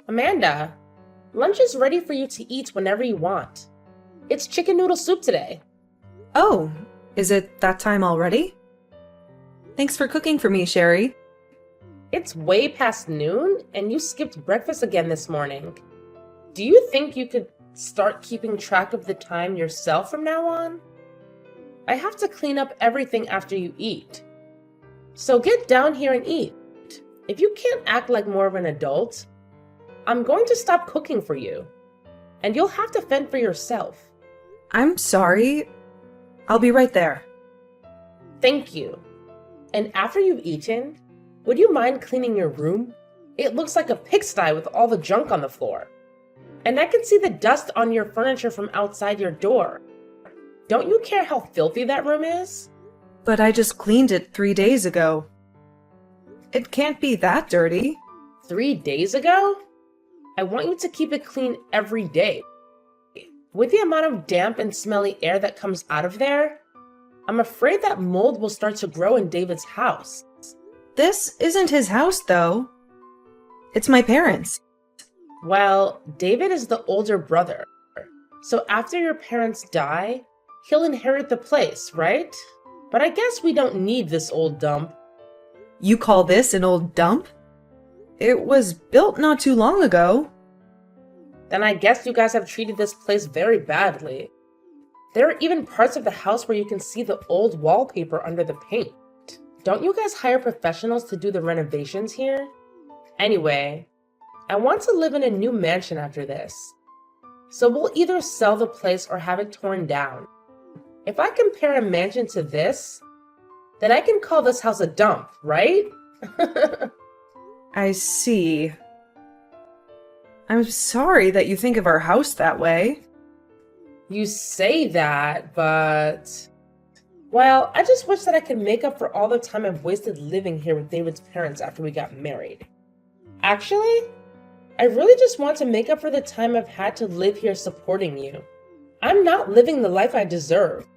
Amanda, lunch is ready for you to eat whenever you want. It's chicken noodle soup today. Oh, is it that time already? Thanks for cooking for me, Sherry. It's way past noon, and you skipped breakfast again this morning. Do you think you could start keeping track of the time yourself from now on? I have to clean up everything after you eat. So get down here and eat. If you can't act like more of an adult, I'm going to stop cooking for you, and you'll have to fend for yourself. I'm sorry. I'll be right there. Thank you. And after you've eaten, would you mind cleaning your room? It looks like a pigsty with all the junk on the floor. And I can see the dust on your furniture from outside your door. Don't you care how filthy that room is? But I just cleaned it 3 days ago. It can't be that dirty. 3 days ago? I want you to keep it clean every day. With the amount of damp and smelly air that comes out of there, I'm afraid that mold will start to grow in David's house. This isn't his house, though. It's my parents'. Well, David is the older brother. So after your parents die, he'll inherit the place, right? But I guess we don't need this old dump. You call this an old dump? It was built not too long ago. Then I guess you guys have treated this place very badly. There are even parts of the house where you can see the old wallpaper under the paint. Don't you guys hire professionals to do the renovations here? Anyway, I want to live in a new mansion after this. So we'll either sell the place or have it torn down. If I compare a mansion to this, then I can call this house a dump, right? I see. I'm sorry that you think of our house that way. You say that, but... Well, I just wish that I could make up for all the time I've wasted living here with David's parents after we got married. Actually, I really just want to make up for the time I've had to live here supporting you. I'm not living the life I deserve.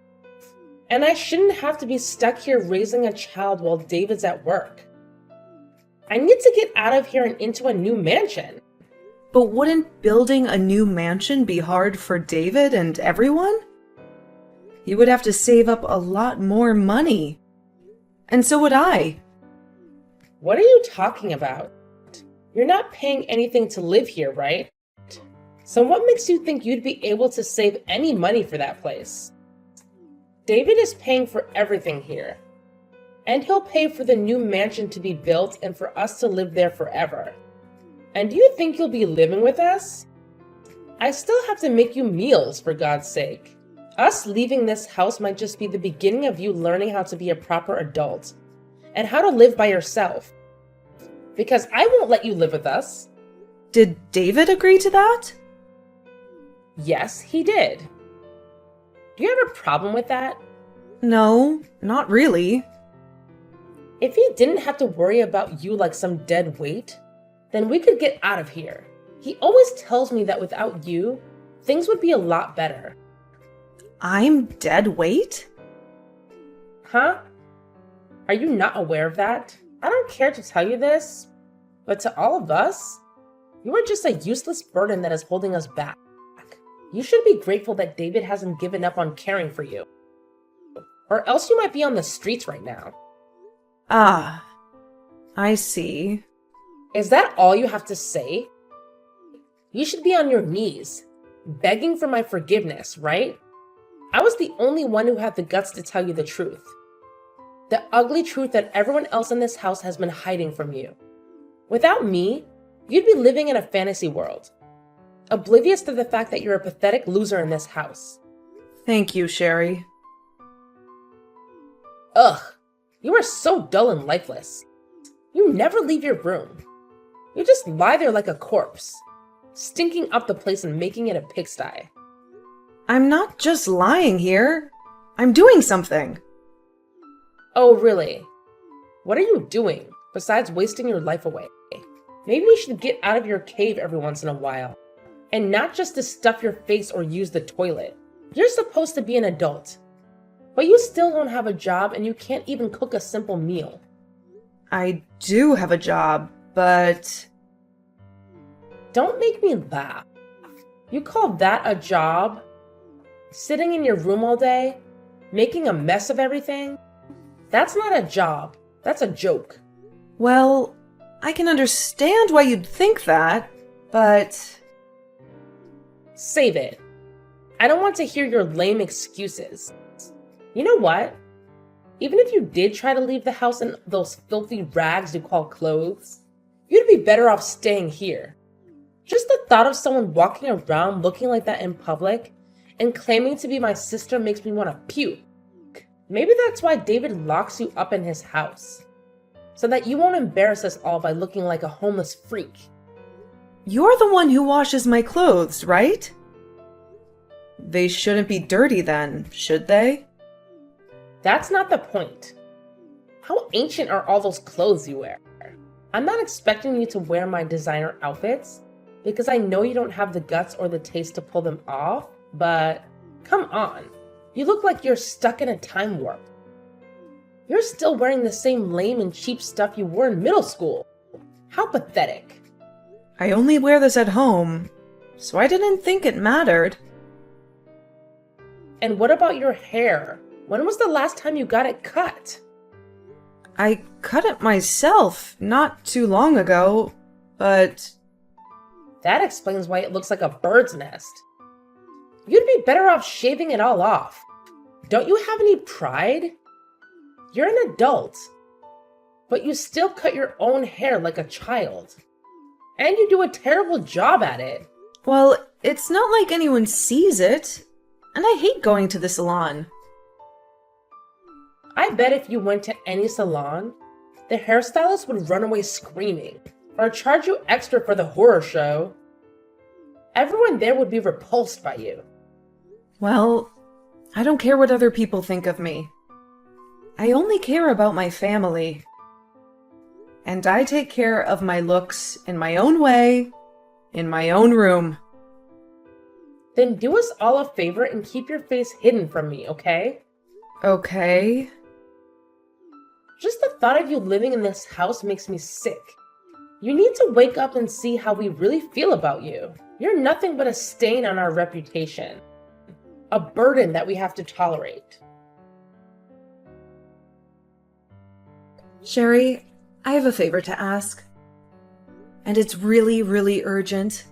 And I shouldn't have to be stuck here raising a child while David's at work. I need to get out of here and into a new mansion. But wouldn't building a new mansion be hard for David and everyone? You would have to save up a lot more money. And so would I. What are you talking about? You're not paying anything to live here, right? So what makes you think you'd be able to save any money for that place? David is paying for everything here. And he'll pay for the new mansion to be built and for us to live there forever. And do you think you'll be living with us? I still have to make you meals, for God's sake. Us leaving this house might just be the beginning of you learning how to be a proper adult and how to live by yourself. Because I won't let you live with us. Did David agree to that? Yes, he did. Do you have a problem with that? No, not really. If he didn't have to worry about you like some dead weight, then we could get out of here. He always tells me that without you, things would be a lot better. I'm dead weight? Huh? Are you not aware of that? I don't care to tell you this, but to all of us, you are just a useless burden that is holding us back. You should be grateful that David hasn't given up on caring for you. Or else you might be on the streets right now. Ah, I see. Is that all you have to say? You should be on your knees, begging for my forgiveness, right? I was the only one who had the guts to tell you the truth. The ugly truth that everyone else in this house has been hiding from you. Without me, you'd be living in a fantasy world, oblivious to the fact that you're a pathetic loser in this house. Thank you, Sherry. Ugh, you are so dull and lifeless. You never leave your room. You just lie there like a corpse, stinking up the place and making it a pigsty. I'm not just lying here. I'm doing something. Oh, really? What are you doing besides wasting your life away? Maybe you should get out of your cave every once in a while, and not just to stuff your face or use the toilet. You're supposed to be an adult, but you still don't have a job and you can't even cook a simple meal. I do have a job, but... Don't make me laugh. You call that a job? Sitting in your room all day? Making a mess of everything? That's not a job. That's a joke. Well, I can understand why you'd think that, but... Save it. I don't want to hear your lame excuses. You know what? Even if you did try to leave the house in those filthy rags you call clothes, you'd be better off staying here. Just the thought of someone walking around looking like that in public and claiming to be my sister makes me want to puke. Maybe that's why David locks you up in his house, so that you won't embarrass us all by looking like a homeless freak. You're the one who washes my clothes, right? They shouldn't be dirty then, should they? That's not the point. How ancient are all those clothes you wear? I'm not expecting you to wear my designer outfits, because I know you don't have the guts or the taste to pull them off, but come on. You look like you're stuck in a time warp. You're still wearing the same lame and cheap stuff you wore in middle school. How pathetic. I only wear this at home, so I didn't think it mattered. And what about your hair? When was the last time you got it cut? I cut it myself not too long ago, but... That explains why it looks like a bird's nest. You'd be better off shaving it all off. Don't you have any pride? You're an adult, but you still cut your own hair like a child. And you do a terrible job at it. Well, it's not like anyone sees it, and I hate going to the salon. I bet if you went to any salon, the hairstylist would run away screaming, or charge you extra for the horror show. Everyone there would be repulsed by you. Well, I don't care what other people think of me. I only care about my family. And I take care of my looks in my own way, in my own room. Then do us all a favor and keep your face hidden from me, okay? Okay. Just the thought of you living in this house makes me sick. You need to wake up and see how we really feel about you. You're nothing but a stain on our reputation. A burden that we have to tolerate. Sherry, I have a favor to ask. And it's really, really urgent.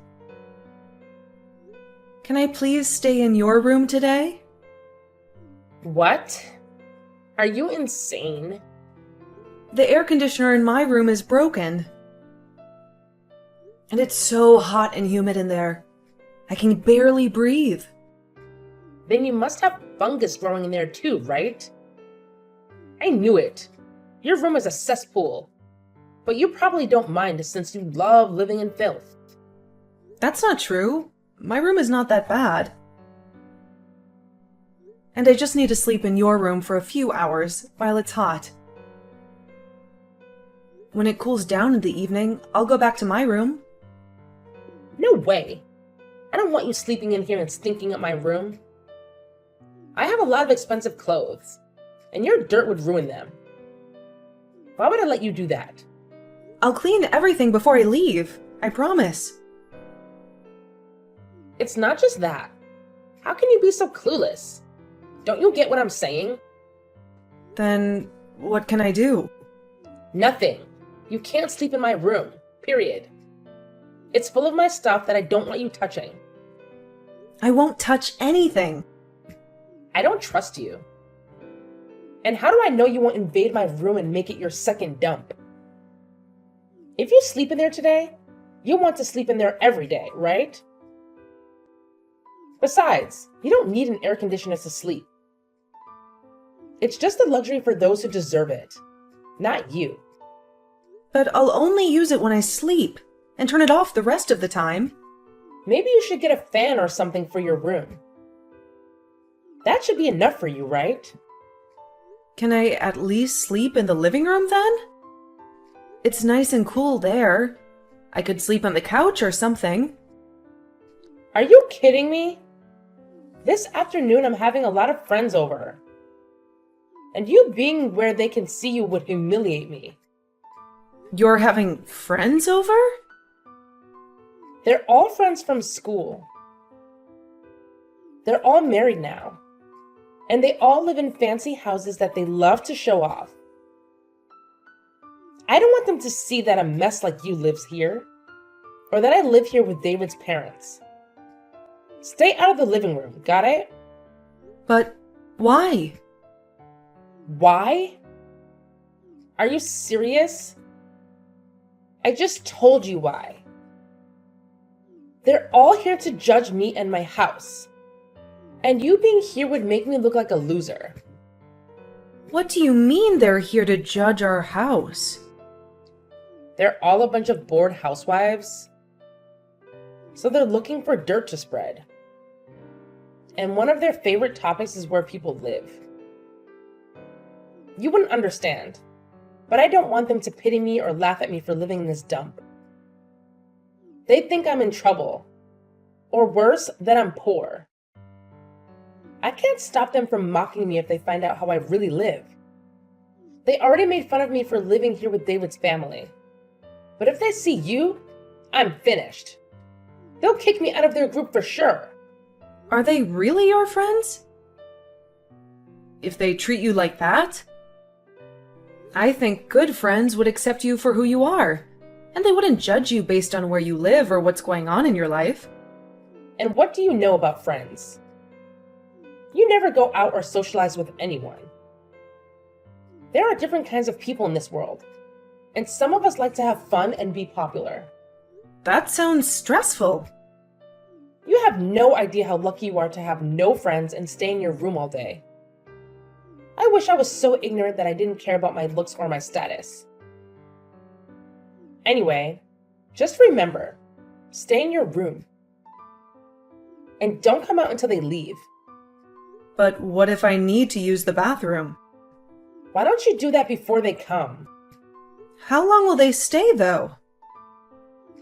Can I please stay in your room today? What? Are you insane? The air conditioner in my room is broken. And it's so hot and humid in there. I can barely breathe. Then you must have fungus growing in there too, right? I knew it. Your room is a cesspool. But you probably don't mind since you love living in filth. That's not true. My room is not that bad. And I just need to sleep in your room for a few hours while it's hot. When it cools down in the evening, I'll go back to my room. No way. I don't want you sleeping in here and stinking up my room. I have a lot of expensive clothes, and your dirt would ruin them. Why would I let you do that? I'll clean everything before I leave. I promise. It's not just that. How can you be so clueless? Don't you get what I'm saying? Then what can I do? Nothing. You can't sleep in my room. Period. It's full of my stuff that I don't want you touching. I won't touch anything. I don't trust you. And how do I know you won't invade my room and make it your second dump? If you sleep in there today, you want to sleep in there every day, right? Besides, you don't need an air conditioner to sleep. It's just a luxury for those who deserve it, not you. But I'll only use it when I sleep, and turn it off the rest of the time. Maybe you should get a fan or something for your room. That should be enough for you, right? Can I at least sleep in the living room then? It's nice and cool there. I could sleep on the couch or something. Are you kidding me? This afternoon I'm having a lot of friends over. And you being where they can see you would humiliate me. You're having friends over? They're all friends from school. They're all married now. And they all live in fancy houses that they love to show off. I don't want them to see that a mess like you lives here, or that I live here with David's parents. Stay out of the living room, got it? But why? Why? Are you serious? I just told you why. They're all here to judge me and my house. And you being here would make me look like a loser. What do you mean they're here to judge our house? They're all a bunch of bored housewives. So they're looking for dirt to spread. And one of their favorite topics is where people live. You wouldn't understand, but I don't want them to pity me or laugh at me for living in this dump. They think I'm in trouble, or worse, that I'm poor. I can't stop them from mocking me if they find out how I really live. They already made fun of me for living here with David's family. But if they see you, I'm finished. They'll kick me out of their group for sure. Are they really your friends? If they treat you like that? I think good friends would accept you for who you are, and they wouldn't judge you based on where you live or what's going on in your life. And what do you know about friends? You never go out or socialize with anyone. There are different kinds of people in this world, and some of us like to have fun and be popular. That sounds stressful. You have no idea how lucky you are to have no friends and stay in your room all day. I wish I was so ignorant that I didn't care about my looks or my status. Anyway, just remember, stay in your room. And don't come out until they leave. But what if I need to use the bathroom? Why don't you do that before they come? How long will they stay, though?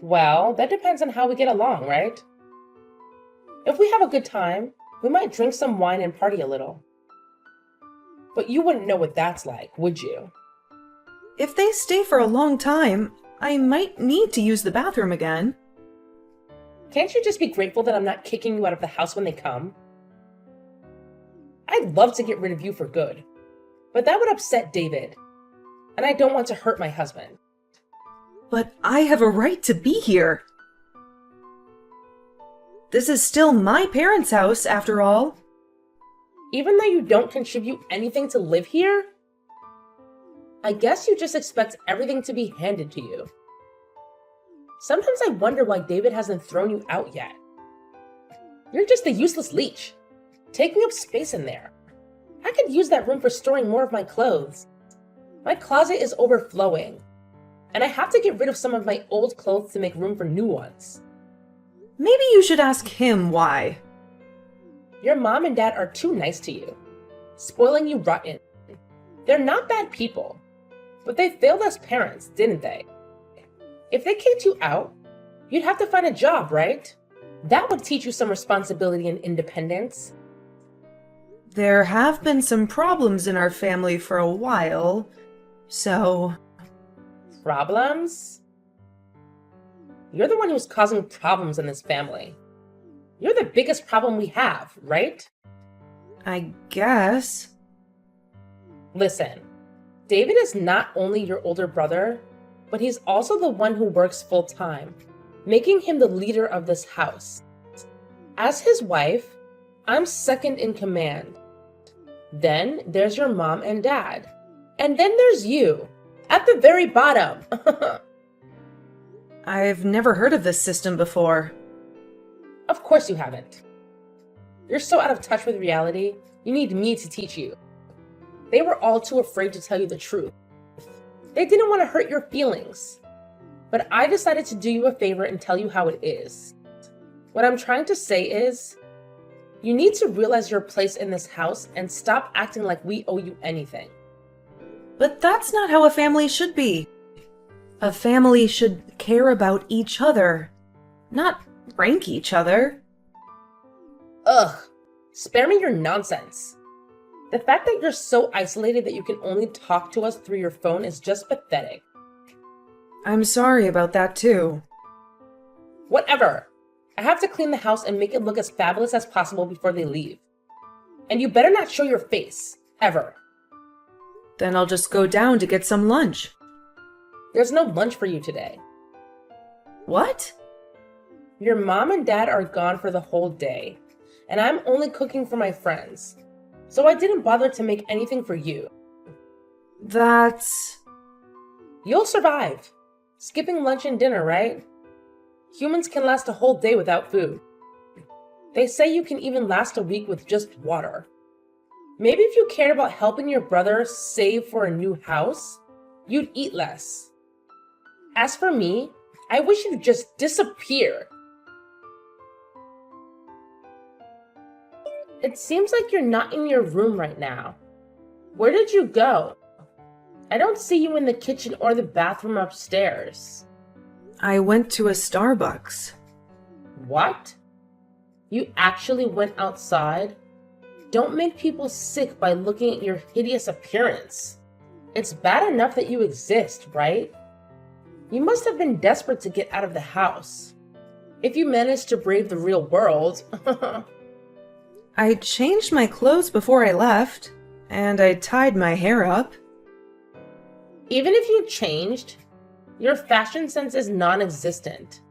Well, that depends on how we get along, right? If we have a good time, we might drink some wine and party a little. But you wouldn't know what that's like, would you? If they stay for a long time, I might need to use the bathroom again. Can't you just be grateful that I'm not kicking you out of the house when they come? I'd love to get rid of you for good, but that would upset David, and I don't want to hurt my husband. But I have a right to be here. This is still my parents' house, after all. Even though you don't contribute anything to live here? I guess you just expect everything to be handed to you. Sometimes I wonder why David hasn't thrown you out yet. You're just a useless leech, taking up space in there. I could use that room for storing more of my clothes. My closet is overflowing, and I have to get rid of some of my old clothes to make room for new ones. Maybe you should ask him why. Your mom and dad are too nice to you, spoiling you rotten. They're not bad people, but they failed as parents, didn't they? If they kicked you out, you'd have to find a job, right? That would teach you some responsibility and independence. There have been some problems in our family for a while, so... Problems? You're the one who's causing problems in this family. You're the biggest problem we have, right? I guess. Listen, David is not only your older brother, but he's also the one who works full-time, making him the leader of this house. As his wife, I'm second in command. Then there's your mom and dad. And then there's you, at the very bottom. I've never heard of this system before. Of course you haven't. You're so out of touch with reality, you need me to teach you. They were all too afraid to tell you the truth. They didn't want to hurt your feelings. But I decided to do you a favor and tell you how it is. What I'm trying to say is, you need to realize your place in this house and stop acting like we owe you anything. But that's not how a family should be. A family should care about each other, not rank each other. Ugh, spare me your nonsense. The fact that you're so isolated that you can only talk to us through your phone is just pathetic. I'm sorry about that too. Whatever. I have to clean the house and make it look as fabulous as possible before they leave. And you better not show your face, ever. Then I'll just go down to get some lunch. There's no lunch for you today. What? Your mom and dad are gone for the whole day, and I'm only cooking for my friends. So I didn't bother to make anything for you. That's... You'll survive. Skipping lunch and dinner, right? Humans can last a whole day without food. They say you can even last a week with just water. Maybe if you cared about helping your brother save for a new house, you'd eat less. As for me, I wish you'd just disappear. It seems like you're not in your room right now. Where did you go? I don't see you in the kitchen or the bathroom upstairs. I went to a Starbucks. What? You actually went outside? Don't make people sick by looking at your hideous appearance. It's bad enough that you exist, right? You must have been desperate to get out of the house. If you managed to brave the real world. I changed my clothes before I left, and I tied my hair up. Even if you changed, your fashion sense is non-existent.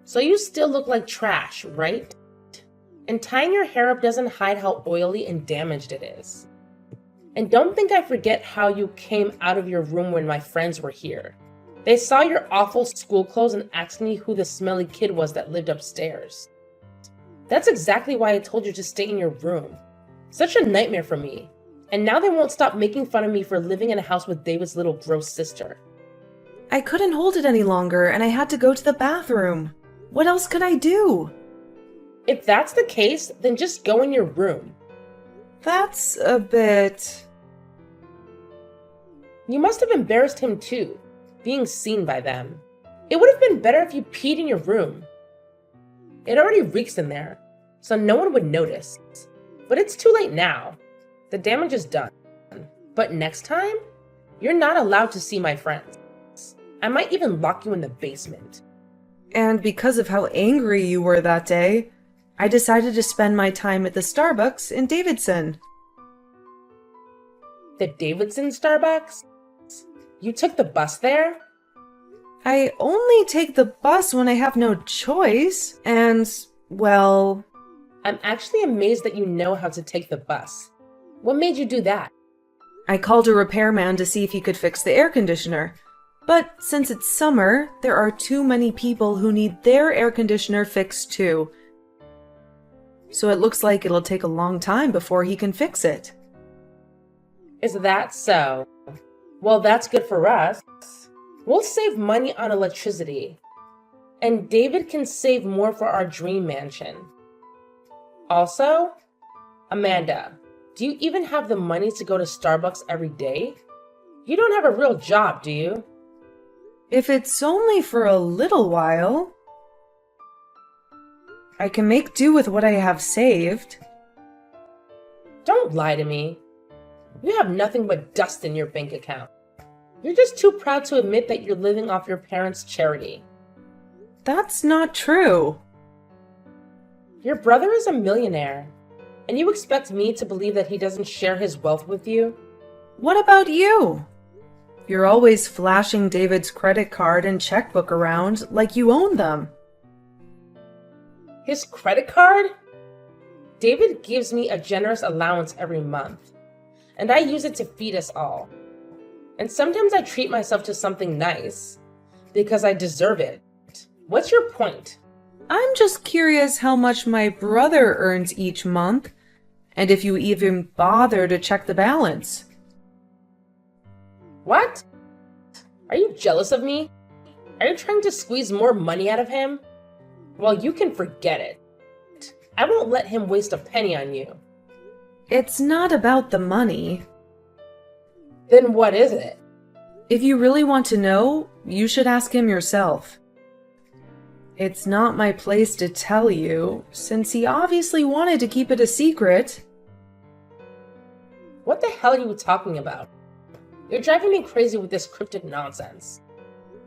So you still look like trash, right? And tying your hair up doesn't hide how oily and damaged it is. And don't think I forget how you came out of your room when my friends were here. They saw your awful school clothes and asked me who the smelly kid was that lived upstairs. That's exactly why I told you to stay in your room. Such a nightmare for me. And now they won't stop making fun of me for living in a house with David's little gross sister. I couldn't hold it any longer, and I had to go to the bathroom. What else could I do? If that's the case, then just go in your room. That's a bit... You must have embarrassed him too, being seen by them. It would have been better if you peed in your room. It already reeks in there, so no one would notice. But it's too late now. The damage is done. But next time, you're not allowed to see my friends. I might even lock you in the basement. And because of how angry you were that day, I decided to spend my time at the Starbucks in Davidson. The Davidson Starbucks? You took the bus there? I only take the bus when I have no choice, and, well... I'm actually amazed that you know how to take the bus. What made you do that? I called a repairman to see if he could fix the air conditioner. But since it's summer, there are too many people who need their air conditioner fixed too. So it looks like it'll take a long time before he can fix it. Is that so? Well, that's good for us. We'll save money on electricity. And David can save more for our dream mansion. Also, Amanda, do you even have the money to go to Starbucks every day? You don't have a real job, do you? If it's only for a little while, I can make do with what I have saved. Don't lie to me. You have nothing but dust in your bank account. You're just too proud to admit that you're living off your parents' charity. That's not true. Your brother is a millionaire, and you expect me to believe that he doesn't share his wealth with you? What about you? You're always flashing David's credit card and checkbook around like you own them. His credit card? David gives me a generous allowance every month, and I use it to feed us all. And sometimes I treat myself to something nice, because I deserve it. What's your point? I'm just curious how much my brother earns each month, and if you even bother to check the balance. What? Are you jealous of me? Are you trying to squeeze more money out of him? Well, you can forget it. I won't let him waste a penny on you. It's not about the money. Then what is it? If you really want to know, you should ask him yourself. It's not my place to tell you, since he obviously wanted to keep it a secret. What the hell are you talking about? You're driving me crazy with this cryptic nonsense.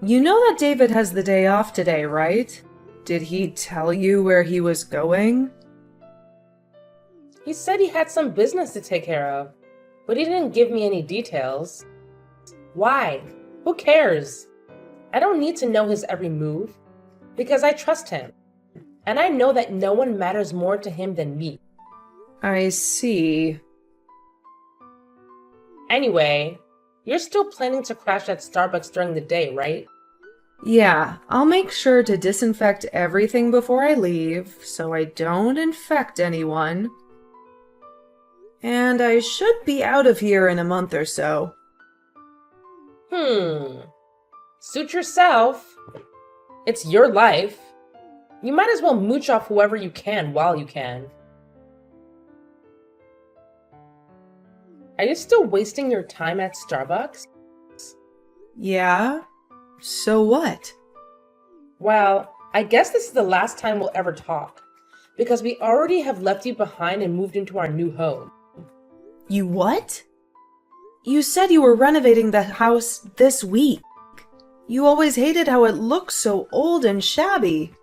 You know that David has the day off today, right? Did he tell you where he was going? He said he had some business to take care of, but he didn't give me any details. Why? Who cares? I don't need to know his every move, because I trust him, and I know that no one matters more to him than me. I see. Anyway, you're still planning to crash at Starbucks during the day, right? Yeah, I'll make sure to disinfect everything before I leave, so I don't infect anyone. And I should be out of here in a month or so. Suit yourself. It's your life. You might as well mooch off whoever you can while you can. Are you still wasting your time at Starbucks? Yeah? So what? Well, I guess this is the last time we'll ever talk, because we already have left you behind and moved into our new home. You what? You said you were renovating the house this week. You always hated how it looked so old and shabby.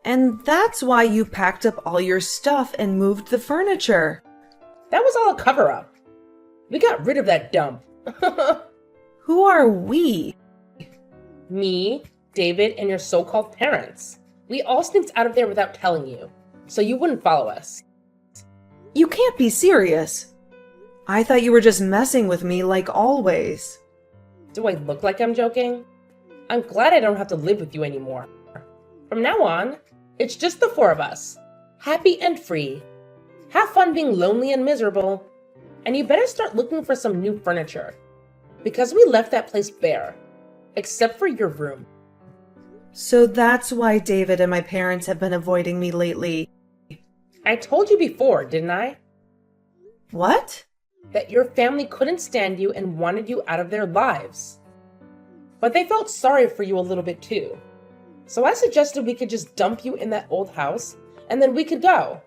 And that's why you packed up all your stuff and moved the furniture. That was all a cover-up. We got rid of that dump. Who are we? Me, David, and your so-called parents. We all sneaked out of there without telling you, so you wouldn't follow us. You can't be serious. I thought you were just messing with me like always. Do I look like I'm joking? I'm glad I don't have to live with you anymore. From now on, it's just the four of us, happy and free. Have fun being lonely and miserable. And you better start looking for some new furniture, because we left that place bare, except for your room. So that's why David and my parents have been avoiding me lately. I told you before, didn't I? What? That your family couldn't stand you and wanted you out of their lives. But they felt sorry for you a little bit too. So I suggested we could just dump you in that old house, and then we could go.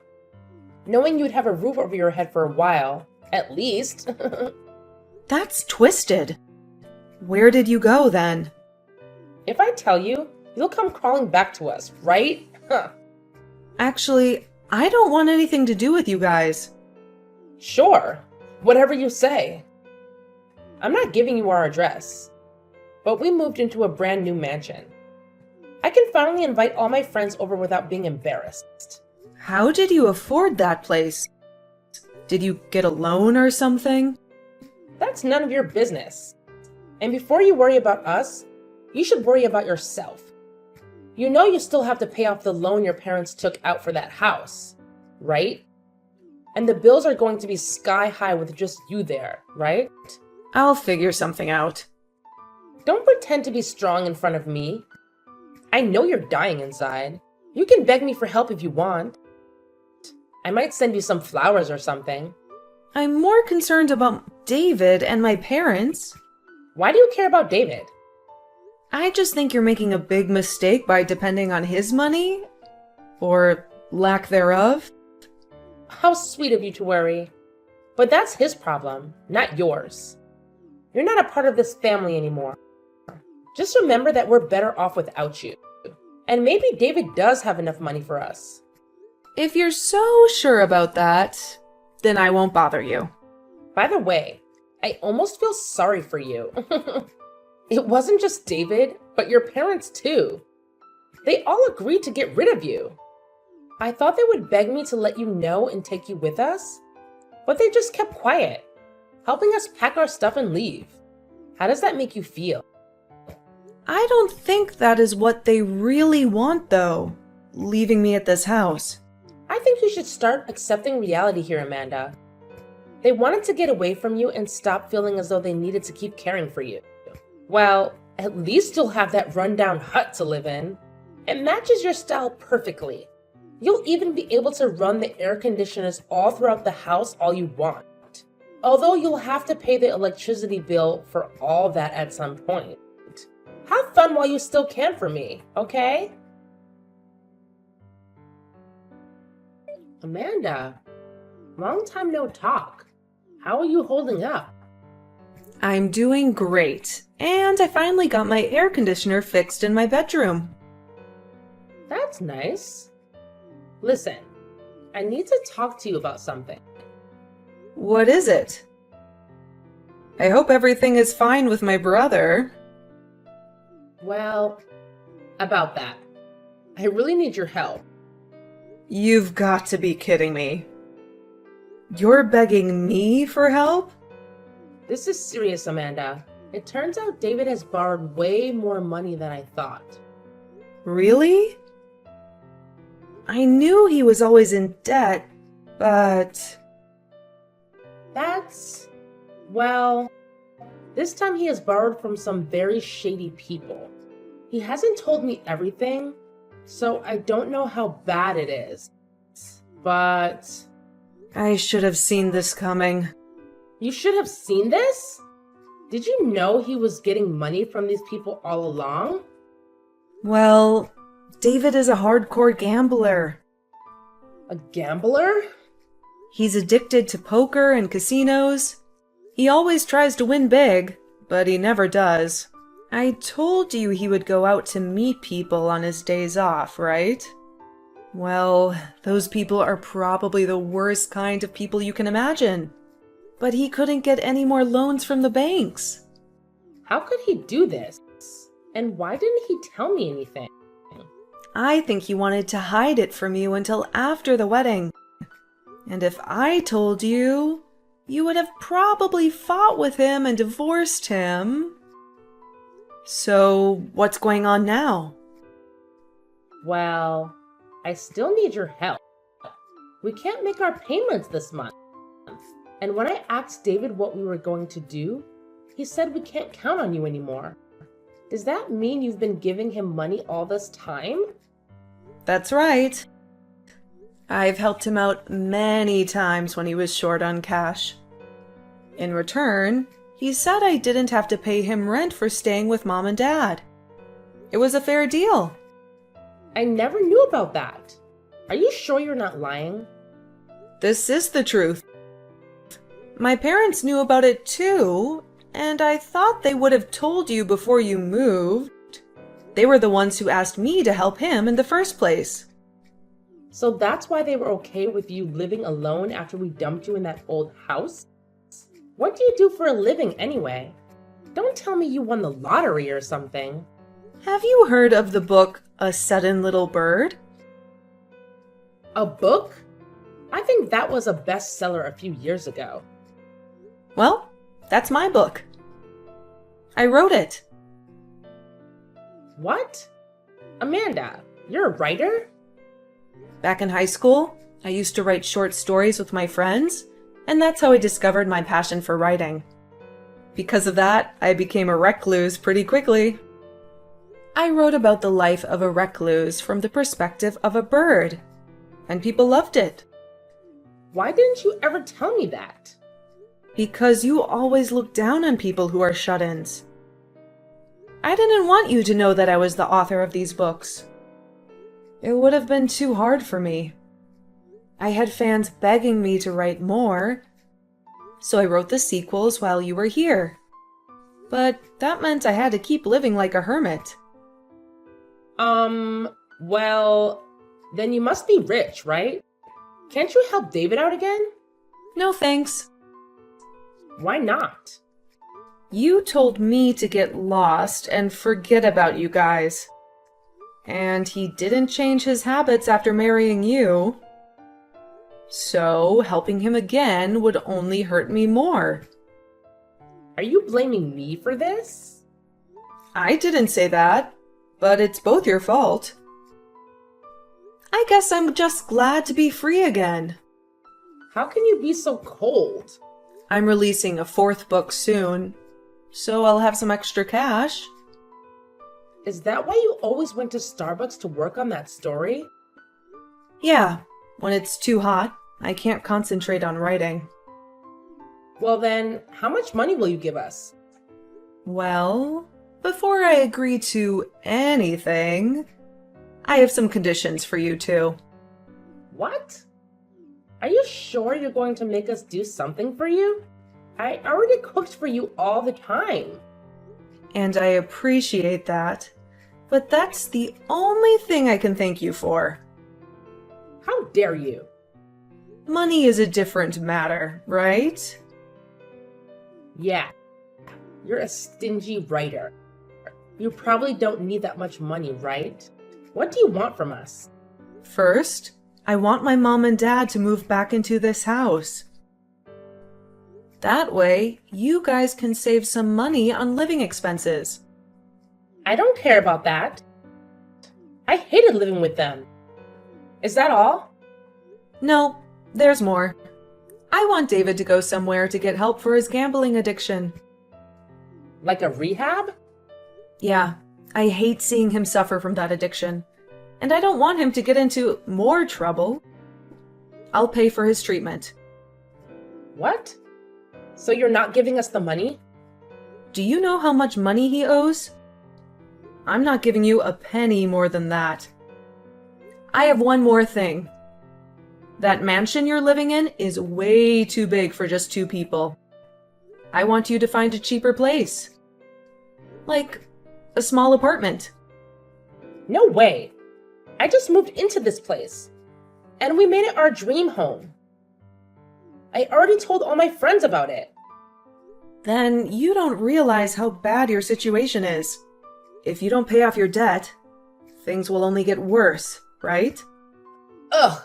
Knowing you'd have a roof over your head for a while, at least. That's twisted. Where did you go then? If I tell you, you'll come crawling back to us, right? Actually, I don't want anything to do with you guys. Sure, whatever you say. I'm not giving you our address, but we moved into a brand new mansion. I can finally invite all my friends over without being embarrassed. How did you afford that place? Did you get a loan or something? That's none of your business. And before you worry about us, you should worry about yourself. You know you still have to pay off the loan your parents took out for that house, right? And the bills are going to be sky high with just you there, right? I'll figure something out. Don't pretend to be strong in front of me. I know you're dying inside. You can beg me for help if you want. I might send you some flowers or something. I'm more concerned about David and my parents. Why do you care about David? I just think you're making a big mistake by depending on his money. Or lack thereof. How sweet of you to worry. But that's his problem, not yours. You're not a part of this family anymore. Just remember that we're better off without you. And maybe David does have enough money for us. If you're so sure about that, then I won't bother you. By the way, I almost feel sorry for you. It wasn't just David, but your parents too. They all agreed to get rid of you. I thought they would beg me to let you know and take you with us, but they just kept quiet, helping us pack our stuff and leave. How does that make you feel? I don't think that is what they really want, though, leaving me at this house. I think you should start accepting reality here, Amanda. They wanted to get away from you and stop feeling as though they needed to keep caring for you. Well, at least you'll have that rundown hut to live in. It matches your style perfectly. You'll even be able to run the air conditioners all throughout the house all you want. Although you'll have to pay the electricity bill for all that at some point. Have fun while you still can for me, okay? Amanda, long time no talk. How are you holding up? I'm doing great, and I finally got my air conditioner fixed in my bedroom. That's nice. Listen, I need to talk to you about something. What is it? I hope everything is fine with my brother. Well, about that. I really need your help. You've got to be kidding me. You're begging me for help? This is serious, Amanda. It turns out David has borrowed way more money than I thought. Really? I knew he was always in debt, but... Well, this time he has borrowed from some very shady people. He hasn't told me everything, so I don't know how bad it is. But... I should have seen this coming. You should have seen this? Did you know he was getting money from these people all along? Well, David is a hardcore gambler. A gambler? He's addicted to poker and casinos. He always tries to win big, but he never does. I told you he would go out to meet people on his days off, right? Well, those people are probably the worst kind of people you can imagine. But he couldn't get any more loans from the banks. How could he do this? And why didn't he tell me anything? I think he wanted to hide it from you until after the wedding. And if I told you, you would have probably fought with him and divorced him. So, what's going on now? Well, I still need your help. We can't make our payments this month. And when I asked David what we were going to do, he said we can't count on you anymore. Does that mean you've been giving him money all this time? That's right. I've helped him out many times when he was short on cash. In return, he said I didn't have to pay him rent for staying with Mom and Dad. It was a fair deal. I never knew about that. Are you sure you're not lying? This is the truth. My parents knew about it too, and I thought they would have told you before you moved. They were the ones who asked me to help him in the first place. So that's why they were okay with you living alone after we dumped you in that old house? What do you do for a living anyway? Don't tell me you won the lottery or something. Have you heard of the book A Sudden Little Bird? A book? I think that was a bestseller a few years ago. Well, that's my book. I wrote it. What? Amanda, you're a writer? Back in high school, I used to write short stories with my friends, and that's how I discovered my passion for writing. Because of that, I became a recluse pretty quickly. I wrote about the life of a recluse from the perspective of a bird, and people loved it. Why didn't you ever tell me that? Because you always look down on people who are shut-ins. I didn't want you to know that I was the author of these books. It would have been too hard for me. I had fans begging me to write more, so I wrote the sequels while you were here. But that meant I had to keep living like a hermit. Well, then you must be rich, right? Can't you help David out again? No thanks. Why not? You told me to get lost and forget about you guys. And he didn't change his habits after marrying you. So, helping him again would only hurt me more. Are you blaming me for this? I didn't say that, but it's both your fault. I guess I'm just glad to be free again. How can you be so cold? I'm releasing a 4th book soon, so I'll have some extra cash. Is that why you always went to Starbucks to work on that story? Yeah, when it's too hot, I can't concentrate on writing. Well then, how much money will you give us? Well, before I agree to anything, I have some conditions for you two. What? Are you sure you're going to make us do something for you? I already cooked for you all the time. And I appreciate that. but that's the only thing I can thank you for. How dare you? Money is a different matter, right? Yeah, you're a stingy writer. You probably don't need that much money, right? What do you want from us? First, I want my mom and dad to move back into this house. That way, you guys can save some money on living expenses. I don't care about that. I hated living with them. Is that all? No, there's more. I want David to go somewhere to get help for his gambling addiction. Like a rehab? Yeah, I hate seeing him suffer from that addiction. And I don't want him to get into more trouble. I'll pay for his treatment. What? So you're not giving us the money? Do you know how much money he owes? I'm not giving you a penny more than that. I have one more thing. That mansion you're living in is way too big for just 2 people. I want you to find a cheaper place. Like a small apartment. No way. I just moved into this place. And we made it our dream home. I already told all my friends about it. Then you don't realize how bad your situation is. If you don't pay off your debt, things will only get worse, right? Ugh,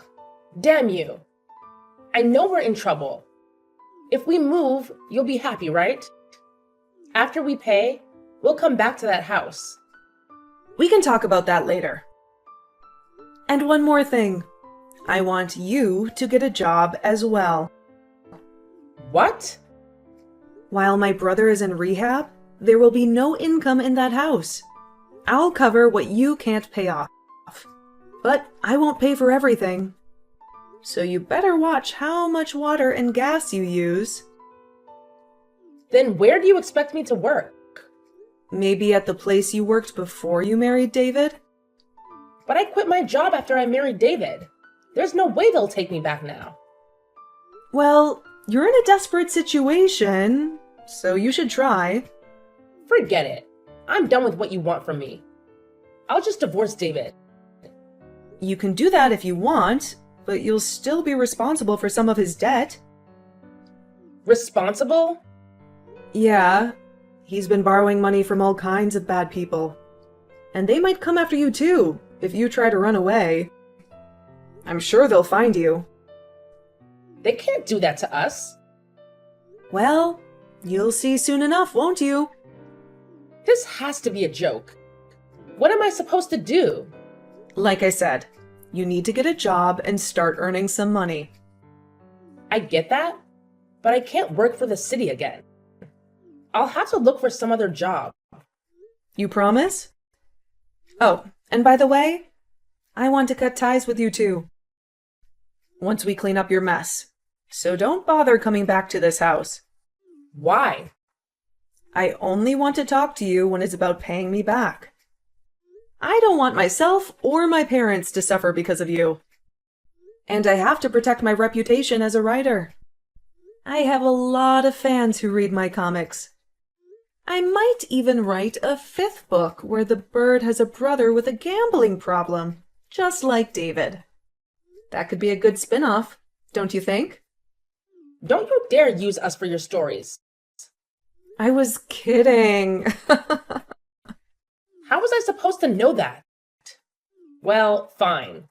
damn you. I know we're in trouble. If we move, you'll be happy, right? After we pay, we'll come back to that house. We can talk about that later. And one more thing. I want you to get a job as well. What? While my brother is in rehab, there will be no income in that house. I'll cover what you can't pay off. But I won't pay for everything. So you better watch how much water and gas you use. Then where do you expect me to work? Maybe at the place you worked before you married David? But I quit my job after I married David. There's no way they'll take me back now. Well, you're in a desperate situation, so you should try. Forget it. I'm done with what you want from me. I'll just divorce David. You can do that if you want, but you'll still be responsible for some of his debt. Responsible? Yeah, he's been borrowing money from all kinds of bad people. And they might come after you too, if you try to run away. I'm sure they'll find you. They can't do that to us. Well, you'll see soon enough, won't you? This has to be a joke. What am I supposed to do? Like I said, you need to get a job and start earning some money. I get that, but I can't work for the city again. I'll have to look for some other job. You promise? Oh, and by the way, I want to cut ties with you too. Once we clean up your mess. So don't bother coming back to this house. Why? I only want to talk to you when it's about paying me back. I don't want myself or my parents to suffer because of you. And I have to protect my reputation as a writer. I have a lot of fans who read my comics. I might even write a 5th book where the bird has a brother with a gambling problem, just like David. That could be a good spin-off, don't you think? Don't you dare use us for your stories. I was kidding. How was I supposed to know that? Well, fine.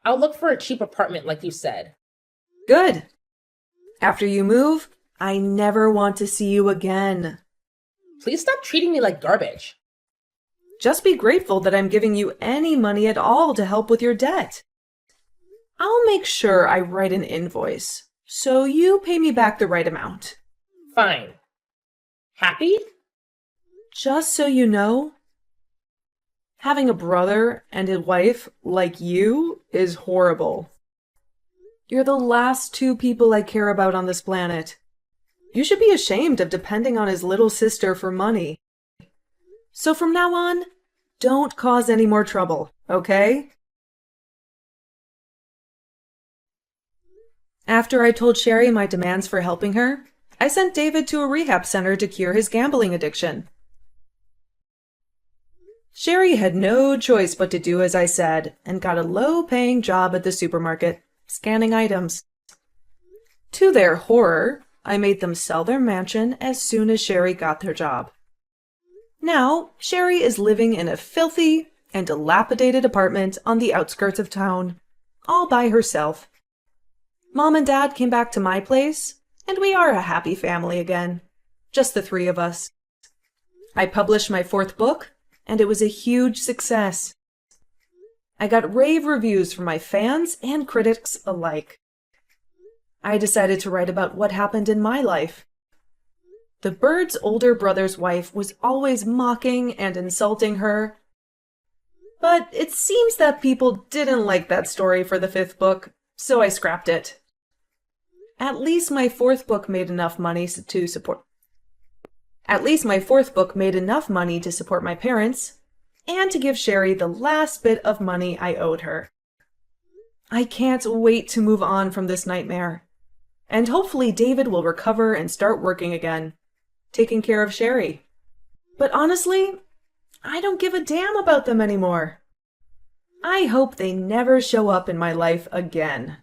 I'll look for a cheap apartment like you said. Good. After you move, I never want to see you again. Please stop treating me like garbage. Just be grateful that I'm giving you any money at all to help with your debt. I'll make sure I write an invoice, so you pay me back the right amount. Fine. Happy? Just so you know, having a brother and a wife like you is horrible. You're the last 2 people I care about on this planet. You should be ashamed of depending on his little sister for money. So from now on, don't cause any more trouble, okay? After I told Sherry my demands for helping her, I sent David to a rehab center to cure his gambling addiction. Sherry had no choice but to do as I said and got a low-paying job at the supermarket, scanning items. To their horror, I made them sell their mansion as soon as Sherry got their job. Now, Sherry is living in a filthy and dilapidated apartment on the outskirts of town, all by herself. Mom and Dad came back to my place, and we are a happy family again, just the three of us. I published my 4th book, and it was a huge success. I got rave reviews from my fans and critics alike. I decided to write about what happened in my life. The bird's older brother's wife was always mocking and insulting her. But it seems that people didn't like that story for the 5th book, so I scrapped it. At least my 4th book made enough money to support my parents and to give Sherry the last bit of money I owed her. I can't wait to move on from this nightmare. And hopefully David will recover and start working again, taking care of Sherry. But honestly, I don't give a damn about them anymore. I hope they never show up in my life again.